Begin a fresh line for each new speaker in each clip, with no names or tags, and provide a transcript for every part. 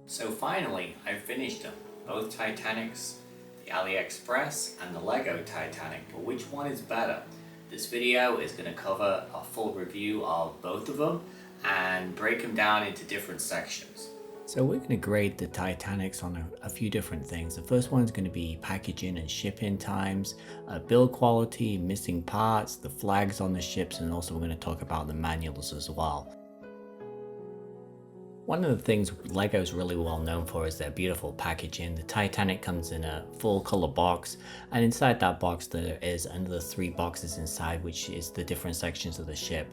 So finally, I finished them, both Titanics, the Ali Express and the Lego Titanic, but which one is better? This video is going to cover a full review of both of them and break them down into different sections. So we're going to grade the Titanics on a few different things. The first one is going to be packaging and shipping times, build quality, missing parts, the flags on the ships, and also we're going to talk about the manuals as well. One of the things LEGO is really well known for is their beautiful packaging. The Titanic comes in a full color box, and inside that box there is another 3 boxes inside, which is the different sections of the ship.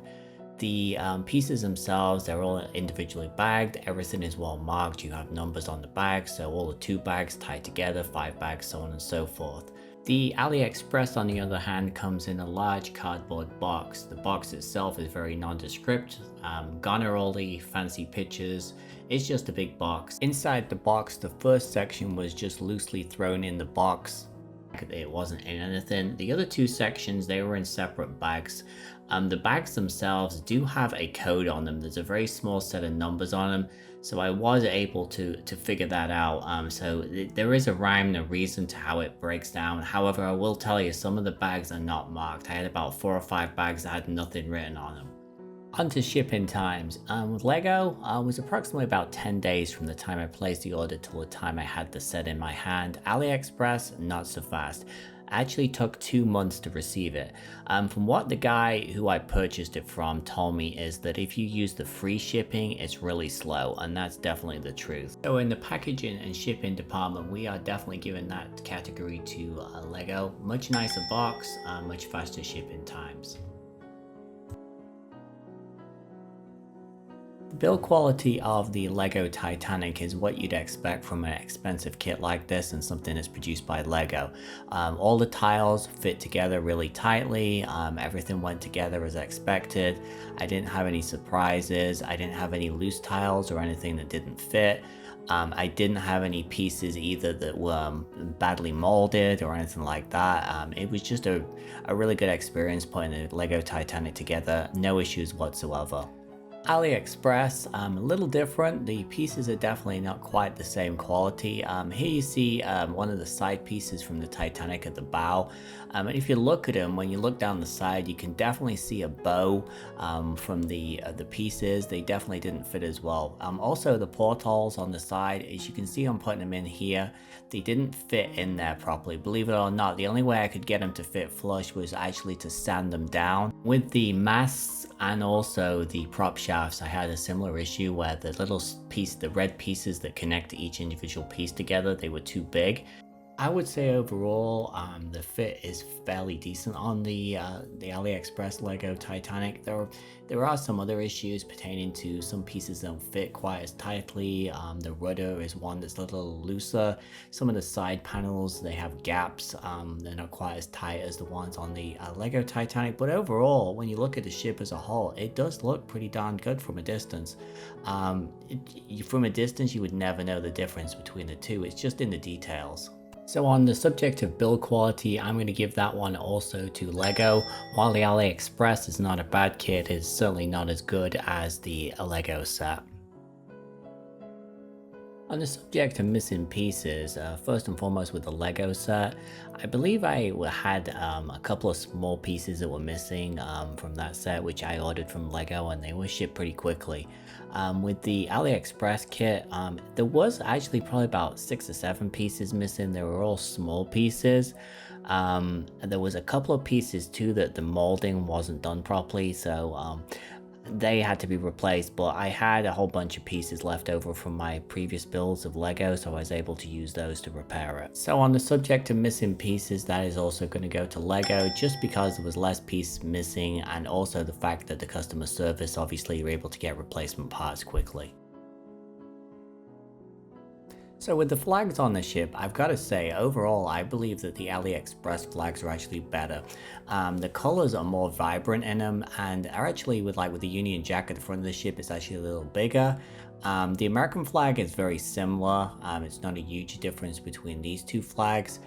The pieces themselves, they're all individually bagged. Everything is well marked. You have numbers on the bag, so all the 2 bags tied together, 5 bags, so on and so forth. The Ali Express, on the other hand, comes in a large cardboard box. The box itself is very nondescript, gone are all the fancy pictures. It's just a big box. Inside the box, the first section was just loosely thrown in the box. It wasn't in anything. The other 2 sections, they were in separate bags. The bags themselves do have a code on them. There's a very small set of numbers on them, so I was able to figure that out. So there is a rhyme and a reason to how it breaks down. However, I will tell you, some of the bags are not marked. I had about 4 or 5 bags that had nothing written on them. Onto shipping times. With LEGO, it was approximately about 10 days from the time I placed the order till the time I had the set in my hand. AliExpress, not so fast. Actually took 2 months to receive it. From what the guy who I purchased it from told me is that if you use the free shipping, it's really slow, and that's definitely the truth. So in the packaging and shipping department, we are definitely giving that category to LEGO. Much nicer box, much faster shipping times. The build quality of the LEGO Titanic is what you'd expect from an expensive kit like this and something that's produced by LEGO. All the tiles fit together really tightly, everything went together as expected. I didn't have any surprises, I didn't have any loose tiles or anything that didn't fit. I didn't have any pieces either that were badly molded or anything like that. It was just a really good experience putting the LEGO Titanic together, no issues whatsoever. AliExpress, a little different. The pieces are definitely not quite the same quality. Here you see one of the side pieces from the Titanic at the bow. And if you look at them, when you look down the side, you can definitely see a bow from the pieces. They definitely didn't fit as well. Also, the portholes on the side, as you can see, I'm putting them in here. They didn't fit in there properly. Believe it or not, the only way I could get them to fit flush was actually to sand them down. With the masts and also the prop shafts, I had a similar issue where the little piece, the red pieces that connect each individual piece together, they were too big. I would say overall, the fit is fairly decent on the AliExpress LEGO Titanic. There are some other issues pertaining to some pieces don't fit quite as tightly. The rudder is one that's a little looser. Some of the side panels, they have gaps. They're not quite as tight as the ones on the LEGO Titanic. But overall, when you look at the ship as a whole, it does look pretty darn good from a distance. From a distance, you would never know the difference between the two. It's just in the details. So on the subject of build quality, I'm going to give that one also to LEGO. While the AliExpress is not a bad kit, it's certainly not as good as the LEGO set. On the subject of missing pieces, first and foremost with the LEGO set, I believe I had a couple of small pieces that were missing from that set, which I ordered from LEGO, and they were shipped pretty quickly. With the AliExpress kit, there was actually probably about 6 or 7 pieces missing. They were all small pieces. There was a couple of pieces too that the molding wasn't done properly, so they had to be replaced, but I had a whole bunch of pieces left over from my previous builds of LEGO, so I was able to use those to repair it. So on the subject of missing pieces, that is also going to go to LEGO, just because there was less pieces missing, and also the fact that the customer service, obviously you're able to get replacement parts quickly. So with the flags on the ship, I've got to say, overall, I believe that the AliExpress flags are actually better. The colors are more vibrant in them, and are actually, with the Union Jack at the front of the ship, it's actually a little bigger. The American flag is very similar. It's not a huge difference between these 2 flags.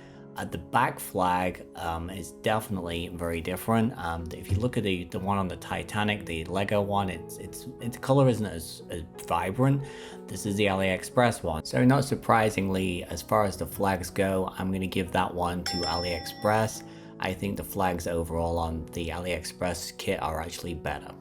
The back flag is definitely very different. If you look at the one on the Titanic, the Lego one, its color isn't as vibrant. This is the AliExpress one. So not surprisingly, as far as the flags go, I'm gonna give that one to AliExpress. I think the flags overall on the AliExpress kit are actually better.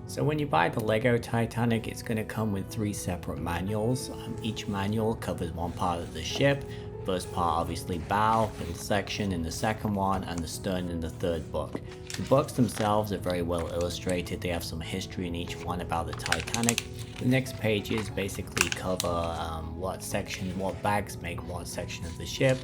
So when you buy the Lego Titanic, it's going to come with 3 separate manuals. Each manual covers one part of the ship. First part obviously bow, middle section in the second one, and the stern in the third book. The books themselves are very well illustrated. They have some history in each one about the Titanic. The next pages basically cover what bags make what section of the ship.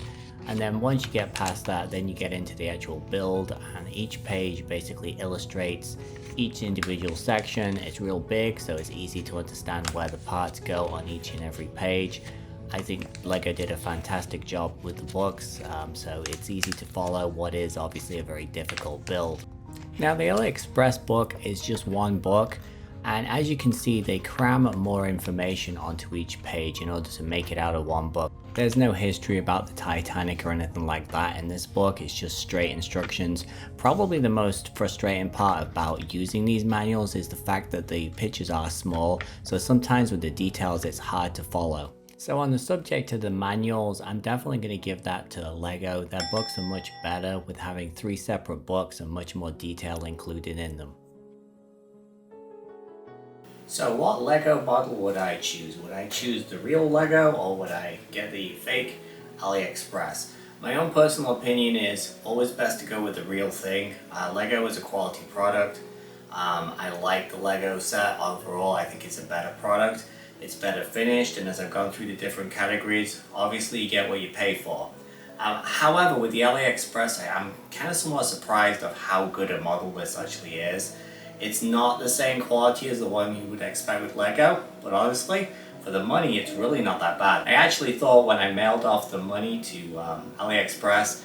And then once you get past that, then you get into the actual build, and each page basically illustrates each individual section. It's real big, so it's easy to understand where the parts go on each and every page. I think Lego did a fantastic job with the books, so it's easy to follow what is obviously a very difficult build. Now the AliExpress book is just one book, and as you can see, they cram more information onto each page in order to make it out of one book. There's no history about the Titanic or anything like that in this book. It's just straight instructions. Probably the most frustrating part about using these manuals is the fact that the pictures are small, so sometimes with the details it's hard to follow. So on the subject of the manuals, I'm definitely going to give that to Lego. Their books are much better with having 3 separate books and much more detail included in them. So what Lego model would I choose? Would I choose the real Lego or would I get the fake AliExpress? My own personal opinion is always best to go with the real thing. Lego is a quality product. I like the Lego set overall. I think it's a better product. It's better finished, and as I've gone through the different categories, obviously you get what you pay for. However, with the AliExpress, I'm kind of somewhat surprised of how good a model this actually is. It's not the same quality as the one you would expect with Lego, but honestly, for the money, it's really not that bad. I actually thought when I mailed off the money to AliExpress,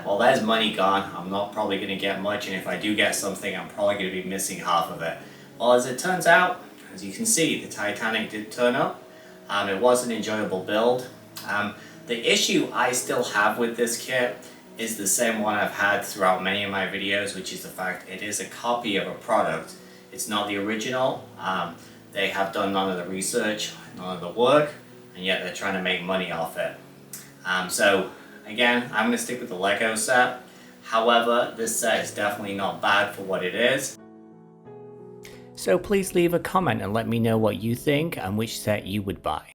well, there's money gone. I'm not probably going to get much, and if I do get something, I'm probably going to be missing half of it. Well, as it turns out, as you can see, the Titanic did turn up. It was an enjoyable build. The issue I still have with this kit is the same one I've had throughout many of my videos, which is the fact it is a copy of a product. It's not the original. They have done none of the research, none of the work, and yet they're trying to make money off it. So again, I'm going to stick with the Lego set. However, this set is definitely not bad for what it is. So please leave a comment and let me know what you think and which set you would buy.